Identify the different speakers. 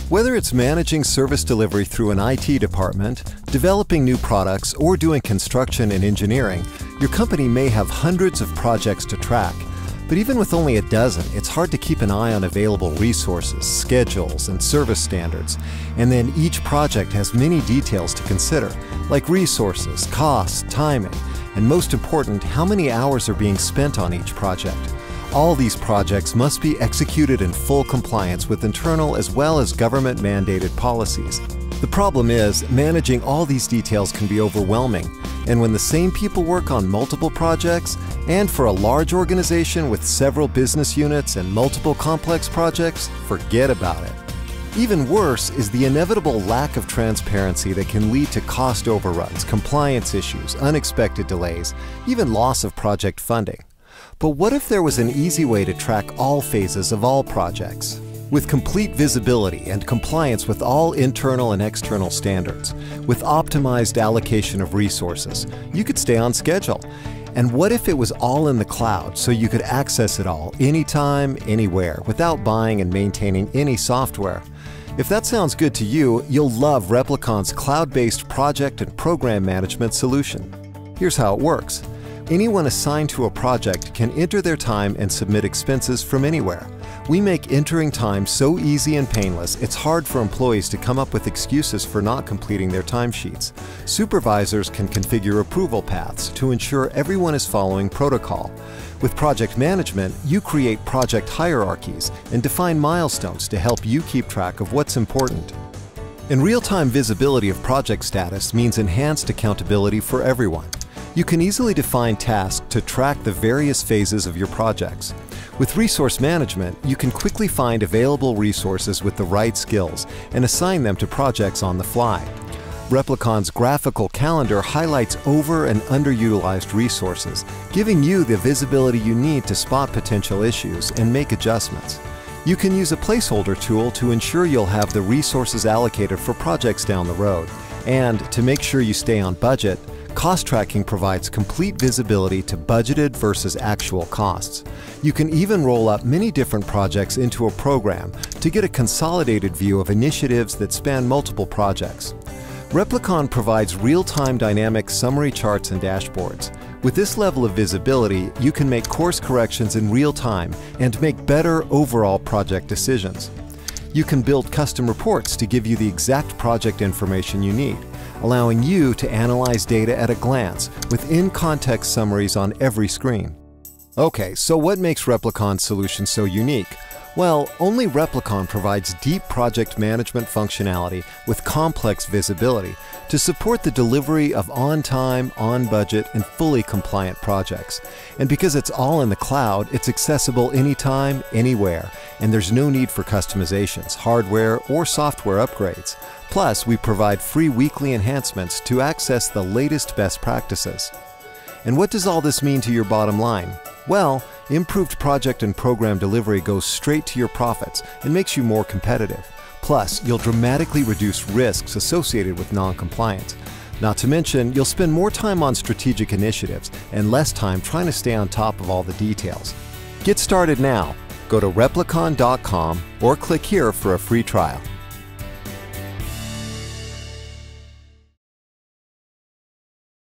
Speaker 1: Whether it's managing service delivery through an IT department, developing new products, or doing construction and engineering, your company may have hundreds of projects to track. But even with only a dozen, it's hard to keep an eye on available resources, schedules, and service standards. And then each project has many details to consider, like resources, costs, timing, and most important, how many hours are being spent on each project. All these projects must be executed in full compliance with internal as well as government-mandated policies. The problem is, managing all these details can be overwhelming, and when the same people work on multiple projects, and for a large organization with several business units and multiple complex projects, forget about it. Even worse is the inevitable lack of transparency that can lead to cost overruns, compliance issues, unexpected delays, even loss of project funding. But what if there was an easy way to track all phases of all projects? With complete visibility and compliance with all internal and external standards, with optimized allocation of resources, you could stay on schedule. And what if it was all in the cloud so you could access it all anytime, anywhere, without buying and maintaining any software? If that sounds good to you, you'll love Replicon's cloud-based project and program management solution. Here's how it works. Anyone assigned to a project can enter their time and submit expenses from anywhere. We make entering time so easy and painless, it's hard for employees to come up with excuses for not completing their timesheets. Supervisors can configure approval paths to ensure everyone is following protocol. With project management, you create project hierarchies and define milestones to help you keep track of what's important. And real-time visibility of project status means enhanced accountability for everyone. You can easily define tasks to track the various phases of your projects. With resource management, you can quickly find available resources with the right skills and assign them to projects on the fly. Replicon's graphical calendar highlights over and underutilized resources, giving you the visibility you need to spot potential issues and make adjustments. You can use a placeholder tool to ensure you'll have the resources allocated for projects down the road. And to make sure you stay on budget, cost tracking provides complete visibility to budgeted versus actual costs. You can even roll up many different projects into a program to get a consolidated view of initiatives that span multiple projects. Replicon provides real-time dynamic summary charts and dashboards. With this level of visibility, you can make course corrections in real time and make better overall project decisions. You can build custom reports to give you the exact project information you need, allowing you to analyze data at a glance with in-context summaries on every screen. Okay, so what makes Replicon's solution so unique? Well, only Replicon provides deep project management functionality with complex visibility to support the delivery of on-time, on-budget, and fully compliant projects. And because it's all in the cloud, it's accessible anytime, anywhere, and there's no need for customizations, hardware, or software upgrades. Plus, we provide free weekly enhancements to access the latest best practices. And what does all this mean to your bottom line? Well, improved project and program delivery goes straight to your profits and makes you more competitive. Plus, you'll dramatically reduce risks associated with non-compliance. Not to mention, you'll spend more time on strategic initiatives and less time trying to stay on top of all the details. Get started now. Go to replicon.com or click here for a free trial.